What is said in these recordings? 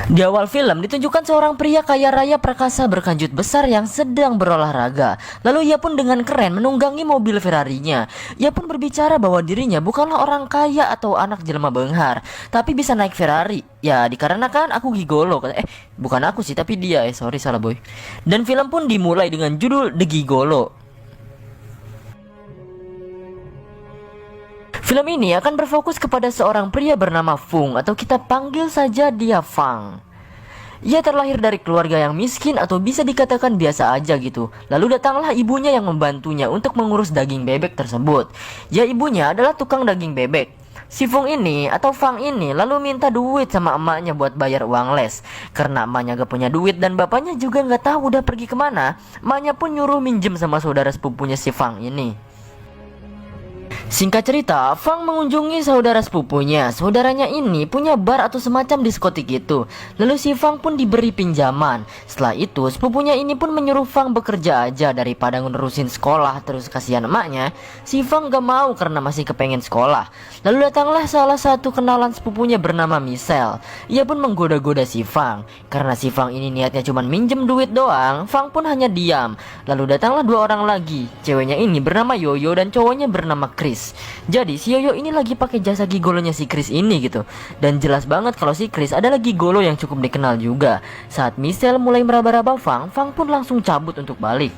Di awal film ditunjukkan seorang pria kaya raya perkasa berkanjut besar yang sedang berolahraga. Lalu ia pun dengan keren menunggangi mobil Ferrarinya. Ia pun berbicara bahwa dirinya bukanlah orang kaya atau anak jelema benghar, tapi bisa naik Ferrari. Ya dikarenakan aku gigolo. Bukan aku sih, tapi dia. Sorry, salah boy. Dan film pun dimulai dengan judul The Gigolo. Film ini akan berfokus kepada seorang pria bernama Fung, atau kita panggil saja dia Fang. Ia terlahir dari keluarga yang miskin atau bisa dikatakan biasa aja gitu. Lalu datanglah ibunya yang membantunya untuk mengurus daging bebek tersebut. Ya, ibunya adalah tukang daging bebek. Si Fung ini atau Fang ini lalu minta duit sama emaknya buat bayar uang les. Karena emaknya gak punya duit dan bapaknya juga gak tahu udah pergi kemana, emaknya pun nyuruh minjem sama saudara sepupunya si Fang ini. Singkat cerita, Fang mengunjungi saudara sepupunya. Saudaranya ini punya bar atau semacam diskotik itu. Lalu si Fang pun diberi pinjaman. Setelah itu, sepupunya ini pun menyuruh Fang bekerja aja daripada ngurusin sekolah. Terus kasihan emaknya, si Fang gak mau karena masih kepengen sekolah. Lalu datanglah salah satu kenalan sepupunya bernama Michelle. Ia pun menggoda-goda si Fang. Karena si Fang ini niatnya cuma minjem duit doang, Fang pun hanya diam. Lalu datanglah dua orang lagi. Ceweknya ini bernama Yoyo dan cowoknya bernama Chris. Jadi si Yoyo ini lagi pakai jasa gigolonya si Chris ini gitu. Dan jelas banget kalau si Chris adalah gigolo yang cukup dikenal juga. Saat Michelle mulai meraba-raba Fang, Fang pun langsung cabut untuk balik.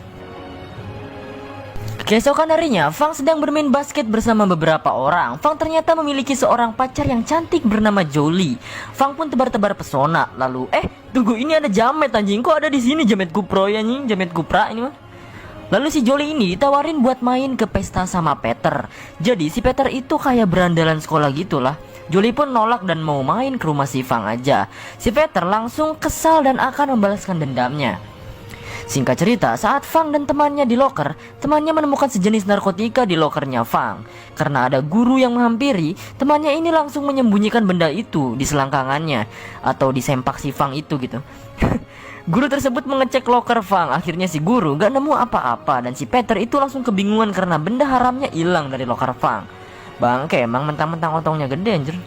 Keesokan harinya, Fang sedang bermain basket bersama beberapa orang. Fang ternyata memiliki seorang pacar yang cantik bernama Jolie. Fang pun tebar-tebar pesona. Lalu, tunggu, ini ada jamet anjing. Kok ada di sini jamet kupro ya anjing? Jamet kupra ini mah. Lalu si Jolie ini ditawarin buat main ke pesta sama Peter. Jadi si Peter itu kayak berandalan sekolah gitulah. Jolie pun nolak dan mau main ke rumah si Fang aja. Si Peter langsung kesal dan akan membalaskan dendamnya. Singkat cerita, saat Fang dan temannya di loker, temannya menemukan sejenis narkotika di lokernya Fang. Karena ada guru yang menghampiri, temannya ini langsung menyembunyikan benda itu di selangkangannya atau di sempak si Fang itu gitu. Guru tersebut mengecek loker Fang. Akhirnya si guru gak nemu apa-apa dan si Peter itu langsung kebingungan karena benda haramnya hilang dari loker Fang. Bangke, emang mentang-mentang otongnya gede anjir.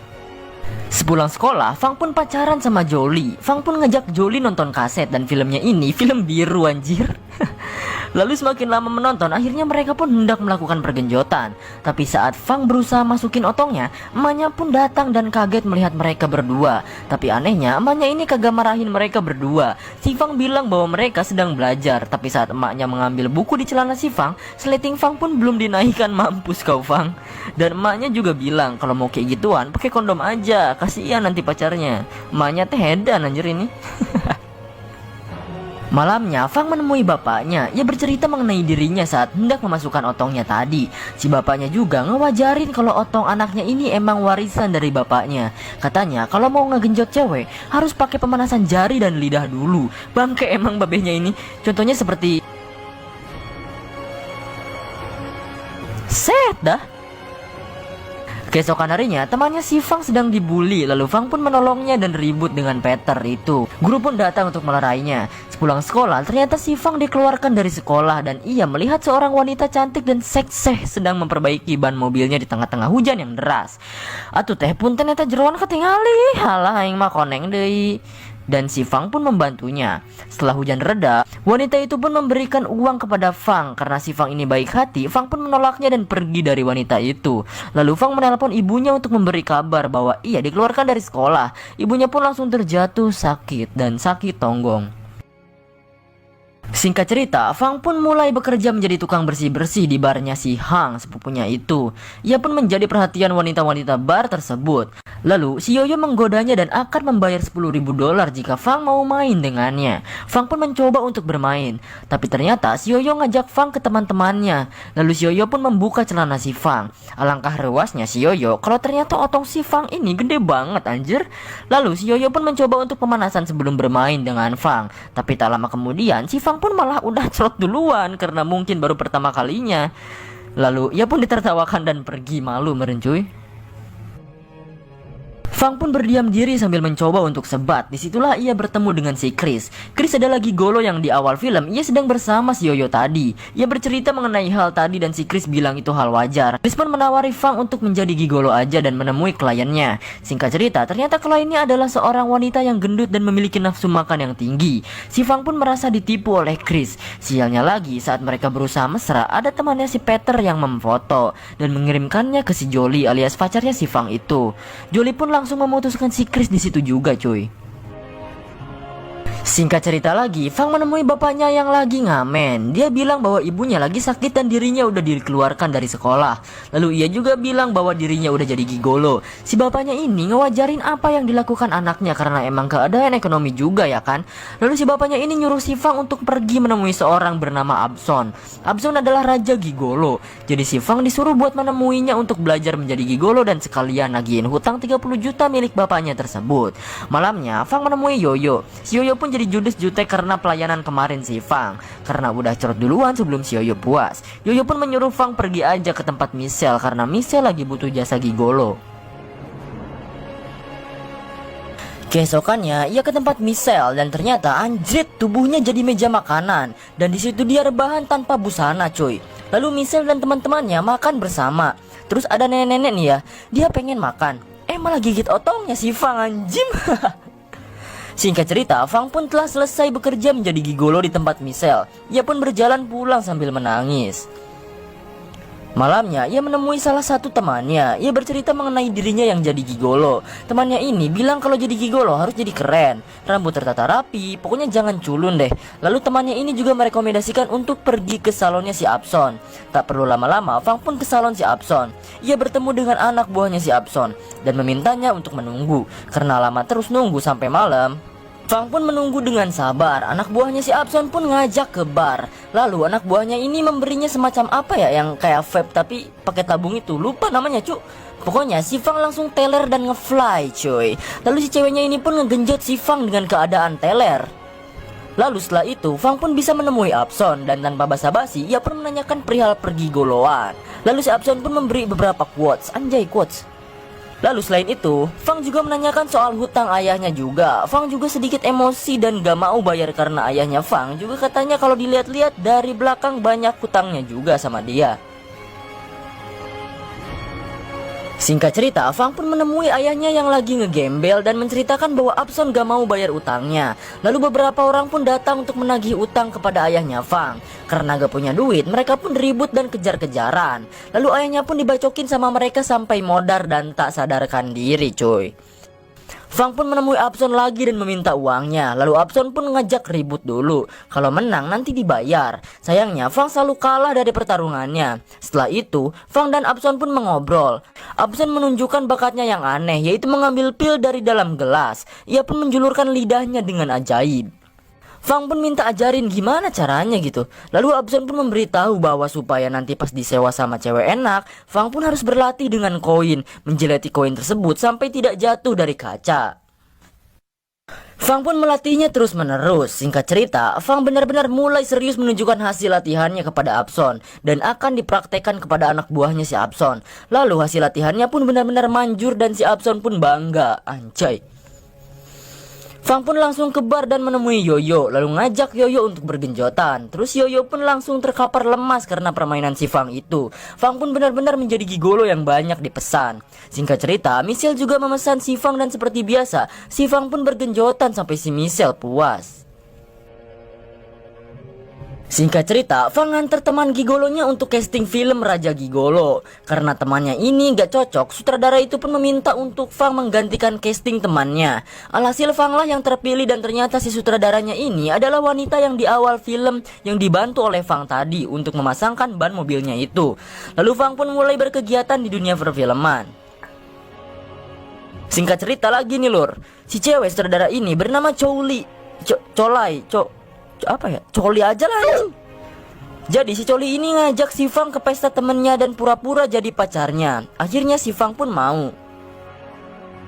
Sepulang sekolah, Fang pun pacaran sama Jolie. Fang pun ngajak Jolie nonton kaset dan filmnya ini film biru anjir. Lalu semakin lama menonton, akhirnya mereka pun hendak melakukan pergenjotan. Tapi saat Fang berusaha masukin otongnya, emaknya pun datang dan kaget melihat mereka berdua. Tapi anehnya, emaknya ini kagak marahin mereka berdua. Si Fang bilang bahwa mereka sedang belajar. Tapi saat emaknya mengambil buku di celana si Fang, sleting Fang pun belum dinaikkan. Mampus kau Fang. Dan emaknya juga bilang kalau mau kayak gituan pakai kondom aja, kasihan nanti pacarnya. Emaknya teh hedan anjir ini. Malamnya, Fang menemui bapaknya. Ia bercerita mengenai dirinya saat hendak memasukkan otongnya tadi. Si bapaknya juga ngewajarin kalau otong anaknya ini emang warisan dari bapaknya. Katanya kalau mau ngegenjot cewek harus pakai pemanasan jari dan lidah dulu. Bangke emang babehnya ini. Contohnya seperti set dah. Keesokan harinya, temannya si Fang sedang dibully. Lalu Fang pun menolongnya dan ribut dengan Peter itu. Guru pun datang untuk melerainya. Sepulang sekolah, ternyata si Fang dikeluarkan dari sekolah dan ia melihat seorang wanita cantik dan seksih sedang memperbaiki ban mobilnya di tengah-tengah hujan yang deras. Atuh teh pun ternyata jeroan ketingali. Halah aing mah koneng deui. Dan si Fang pun membantunya. Setelah hujan reda, wanita itu pun memberikan uang kepada Fang. Karena si Fang ini baik hati, Fang pun menolaknya dan pergi dari wanita itu. Lalu Fang menelpon ibunya untuk memberi kabar bahwa ia dikeluarkan dari sekolah. Ibunya pun langsung terjatuh sakit dan sakit tonggong. Singkat cerita, Fang pun mulai bekerja menjadi tukang bersih-bersih di barnya si Hang, sepupunya itu. Ia pun menjadi perhatian wanita-wanita bar tersebut. Lalu, si Yoyo menggodanya dan akan membayar $10.000 jika Fang mau main dengannya. Fang pun mencoba untuk bermain. Tapi ternyata si Yoyo ngajak Fang ke teman-temannya. Lalu si Yoyo pun membuka celana si Fang. Alangkah rewasnya si Yoyo kalau ternyata otong si Fang ini gede banget anjir. Lalu si Yoyo pun mencoba untuk pemanasan sebelum bermain dengan Fang. Tapi tak lama kemudian si Fang pun malah udah cerot duluan karena mungkin baru pertama kalinya. Lalu ia pun ditertawakan dan pergi malu merencuy. Fang pun berdiam diri sambil mencoba untuk sebat. Disitulah ia bertemu dengan si Chris. Chris adalah gigolo yang di awal film ia sedang bersama si Yoyo tadi. Ia bercerita mengenai hal tadi dan si Chris bilang itu hal wajar. Chris pun menawari Fang untuk menjadi gigolo aja dan menemui kliennya. Singkat cerita, ternyata kliennya adalah seorang wanita yang gendut dan memiliki nafsu makan yang tinggi. Si Fang pun merasa ditipu oleh Chris. Sialnya lagi, saat mereka berusaha mesra, ada temannya si Peter yang memfoto dan mengirimkannya ke si Jolie alias pacarnya si Fang itu. Jolie pun langsung memutuskan si Chris di situ juga, cuy. Singkat cerita lagi, Fang menemui bapaknya yang lagi ngamen. Dia bilang bahwa ibunya lagi sakit dan dirinya udah dikeluarkan dari sekolah. Lalu ia juga bilang bahwa dirinya udah jadi gigolo. Si bapaknya ini ngewajarin apa yang dilakukan anaknya karena emang keadaan ekonomi juga ya kan. Lalu si bapaknya ini nyuruh si Fang untuk pergi menemui seorang bernama Abson. Abson adalah raja gigolo. Jadi si Fang disuruh buat menemuinya untuk belajar menjadi gigolo dan sekalian nagihin hutang 30 juta milik bapaknya tersebut. Malamnya Fang menemui Yoyo. Si Yoyo pun jadi judes jutek karena pelayanan kemarin si Fang. Karena udah cerot duluan sebelum si Yoyo puas. Yoyo pun menyuruh Fang pergi aja ke tempat Michelle karena Michelle lagi butuh jasa gigolo. Keesokannya ia ke tempat Michelle dan ternyata anjrit tubuhnya jadi meja makanan dan di situ dia rebahan tanpa busana, cuy. Lalu Michelle dan teman-temannya makan bersama. Terus ada nenek-nenek nih ya, dia pengen makan. Malah gigit otongnya si Fang, anjim. Singkat cerita, Fang pun telah selesai bekerja menjadi gigolo di tempat Michelle. Ia pun berjalan pulang sambil menangis. Malamnya, ia menemui salah satu temannya. Ia bercerita mengenai dirinya yang jadi gigolo. Temannya ini bilang kalau jadi gigolo harus jadi keren, rambut tertata rapi, pokoknya jangan culun deh. Lalu temannya ini juga merekomendasikan untuk pergi ke salonnya si Abson. Tak perlu lama-lama, Fang pun ke salon si Abson. Ia bertemu dengan anak buahnya si Abson dan memintanya untuk menunggu. Karena lama terus nunggu sampai malam, Fang pun menunggu dengan sabar. Anak buahnya si Abson pun ngajak ke bar. Lalu anak buahnya ini memberinya semacam apa ya, yang kayak vape tapi pakai tabung itu. Lupa namanya, cu. Pokoknya si Fang langsung teler dan ngefly, cuy. Lalu si ceweknya ini pun ngegenjot si Fang dengan keadaan teler. Lalu setelah itu Fang pun bisa menemui Abson dan tanpa basa-basi ia pun menanyakan perihal pergigoloan. Lalu si Abson pun memberi beberapa quotes, anjay quotes. Lalu selain itu, Fang juga menanyakan soal hutang ayahnya juga. Fang juga sedikit emosi dan gak mau bayar karena ayahnya Fang juga katanya kalau dilihat-lihat dari belakang banyak hutangnya juga sama dia. Singkat cerita, Fang pun menemui ayahnya yang lagi ngegembel dan menceritakan bahwa Abson gak mau bayar utangnya. Lalu beberapa orang pun datang untuk menagih utang kepada ayahnya Fang. Karena gak punya duit, mereka pun ribut dan kejar-kejaran. Lalu ayahnya pun dibacokin sama mereka sampai modar dan tak sadarkan diri, cuy. Fang pun menemui Abson lagi dan meminta uangnya. Lalu Abson pun ngajak ribut dulu. Kalau menang nanti dibayar. Sayangnya Fang selalu kalah dari pertarungannya. Setelah itu Fang dan Abson pun mengobrol. Abson menunjukkan bakatnya yang aneh, yaitu mengambil pil dari dalam gelas. Ia pun menjulurkan lidahnya dengan ajaib. Fang pun minta ajarin gimana caranya gitu. Lalu Abson pun memberitahu bahwa supaya nanti pas disewa sama cewek enak, Fang pun harus berlatih dengan koin, menjilati koin tersebut sampai tidak jatuh dari kaca. Fang pun melatihnya terus menerus. Singkat cerita, Fang benar-benar mulai serius menunjukkan hasil latihannya kepada Abson dan akan dipraktekkan kepada anak buahnya si Abson. Lalu hasil latihannya pun benar-benar manjur dan si Abson pun bangga, anjay. Fang pun langsung ke bar dan menemui Yoyo, lalu ngajak Yoyo untuk bergenjotan. Terus Yoyo pun langsung terkapar lemas karena permainan si Fang itu. Fang pun benar-benar menjadi gigolo yang banyak dipesan. Singkat cerita, Michelle juga memesan si Fang dan seperti biasa, si Fang pun bergenjotan sampai si Michelle puas. Singkat cerita, Fang nganter teman gigolonya untuk casting film Raja Gigolo. Karena temannya ini gak cocok, sutradara itu pun meminta untuk Fang menggantikan casting temannya. Alhasil Fang lah yang terpilih dan ternyata si sutradaranya ini adalah wanita yang di awal film yang dibantu oleh Fang tadi untuk memasangkan ban mobilnya itu. Lalu Fang pun mulai berkegiatan di dunia perfilman. Singkat cerita lagi nih lur, si cewek sutradara ini bernama Coli aja lah ya. Jadi si Coli ini ngajak si Fang ke pesta temennya dan pura-pura jadi pacarnya. Akhirnya si Fang pun mau.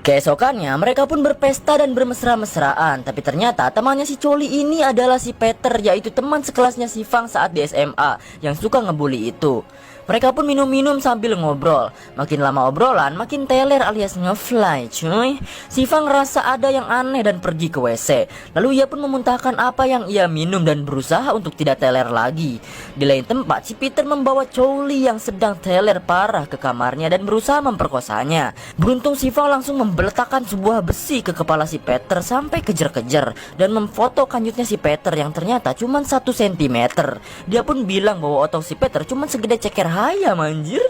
Keesokannya mereka pun berpesta dan bermesra-mesraan. Tapi ternyata temannya si Coli ini adalah si Peter, yaitu teman sekelasnya si Fang saat di SMA yang suka ngebully itu. Mereka pun minum-minum sambil ngobrol. Makin lama obrolan, makin teler alias ngefly cuy. Si Fang ngerasa ada yang aneh dan pergi ke WC. Lalu ia pun memuntahkan apa yang ia minum dan berusaha untuk tidak teler lagi. Di lain tempat, si Peter membawa Chow Li yang sedang teler parah ke kamarnya dan berusaha memperkosanya. Beruntung si Fang langsung membeletakkan sebuah besi ke kepala si Peter sampai kejer-kejer dan memfoto kanjutnya si Peter yang ternyata cuma 1 cm. Dia pun bilang bahwa otot si Peter cuma segede ceker hayam anjir.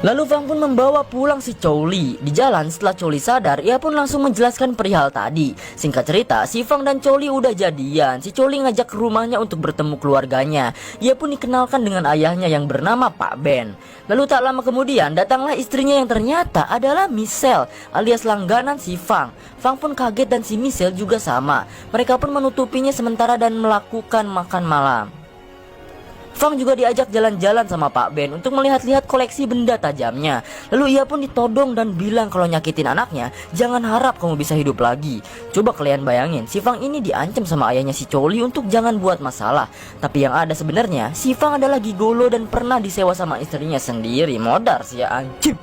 Lalu Fang pun membawa pulang si Chow Li. Di jalan setelah Chow Li sadar, ia pun langsung menjelaskan perihal tadi. Singkat cerita, si Fang dan Chow Li udah jadian. Si Chow Li ngajak ke rumahnya untuk bertemu keluarganya. Ia pun dikenalkan dengan ayahnya yang bernama Pak Ben. Lalu tak lama kemudian datanglah istrinya yang ternyata adalah Michelle alias langganan si Fang. Fang pun kaget dan si Michelle juga sama. Mereka pun menutupinya sementara dan melakukan makan malam. Fang juga diajak jalan-jalan sama Pak Ben untuk melihat-lihat koleksi benda tajamnya. Lalu ia pun ditodong dan bilang kalau nyakitin anaknya, jangan harap kamu bisa hidup lagi. Coba kalian bayangin, si Fang ini diancam sama ayahnya si Chow Li untuk jangan buat masalah. Tapi yang ada sebenarnya, si Fang adalah gigolo dan pernah disewa sama istrinya sendiri. Modar sih ya anjing.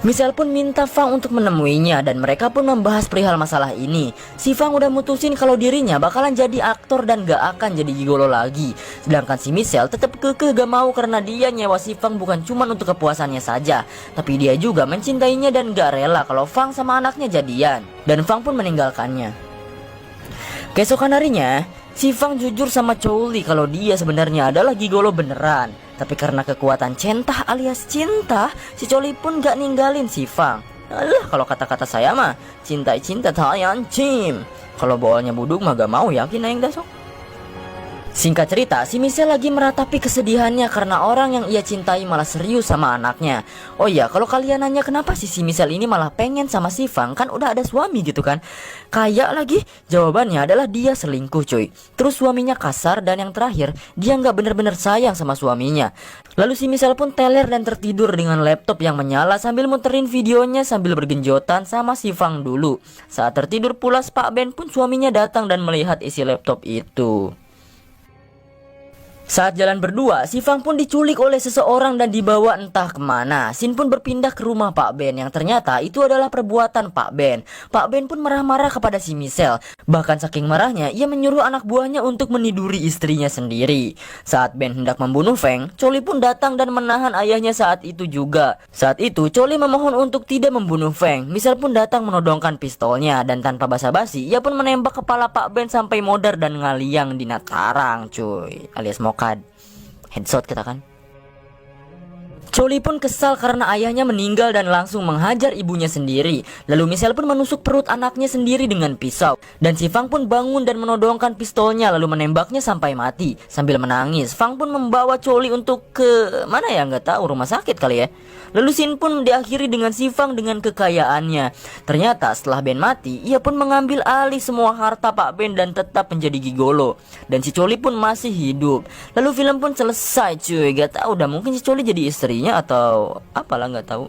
Michelle pun minta Fang untuk menemuinya dan mereka pun membahas perihal masalah ini. Si Fang udah mutusin kalau dirinya bakalan jadi aktor dan gak akan jadi gigolo lagi. Sedangkan si Michelle tetap kekeh gak mau karena dia nyewa si Fang bukan cuma untuk kepuasannya saja, tapi dia juga mencintainya dan gak rela kalau Fang sama anaknya jadian. Dan Fang pun meninggalkannya. Keesokan harinya, si Fang jujur sama Chow Li kalau dia sebenarnya adalah gigolo beneran. Tapi karena kekuatan cinta alias cinta, si Chow Li pun gak ninggalin si Fang. Alah, kalau kata-kata saya mah cinta-cinta tayan cim. Kalau bawalnya buduk mah gak mau yakin aing dasok. Singkat cerita, si Michelle lagi meratapi kesedihannya karena orang yang ia cintai malah serius sama anaknya. Oh iya, kalau kalian nanya kenapa si Michelle ini malah pengen sama si Fang, kan udah ada suami gitu kan. Kayak lagi, jawabannya adalah dia selingkuh cuy. Terus suaminya kasar dan yang terakhir, dia nggak bener-bener sayang sama suaminya. Lalu si Michelle pun teler dan tertidur dengan laptop yang menyala sambil muterin videonya sambil bergenjotan sama si Fang dulu. Saat tertidur pulas, Pak Ben pun suaminya datang dan melihat isi laptop itu. Saat jalan berdua, si Fang pun diculik oleh seseorang dan dibawa entah kemana. Sin pun berpindah ke rumah Pak Ben yang ternyata itu adalah perbuatan Pak Ben. Pak Ben pun marah-marah kepada si Michelle. Bahkan saking marahnya, ia menyuruh anak buahnya untuk meniduri istrinya sendiri. Saat Ben hendak membunuh Feng, Chow Li pun datang dan menahan ayahnya saat itu juga. Saat itu, Chow Li memohon untuk tidak membunuh Feng. Michelle pun datang menodongkan pistolnya dan tanpa basa-basi, ia pun menembak kepala Pak Ben sampai modar dan ngaliang di natarang cuy, alias mokad. Headshot kita kan. Chow Li pun kesal karena ayahnya meninggal dan langsung menghajar ibunya sendiri. Lalu Michelle pun menusuk perut anaknya sendiri dengan pisau. Dan si Fang pun bangun dan menodongkan pistolnya lalu menembaknya sampai mati. Sambil menangis, Fang pun membawa Chow Li untuk ke mana ya, nggak tahu, rumah sakit kali ya. Lalu scene pun diakhiri dengan si Fang dengan kekayaannya. Ternyata setelah Ben mati, ia pun mengambil alih semua harta Pak Ben dan tetap menjadi gigolo. Dan si Chow Li pun masih hidup. Lalu film pun selesai cuy. Gak tahu udah mungkin si Chow Li jadi istrinya atau apalah, nggak tahu.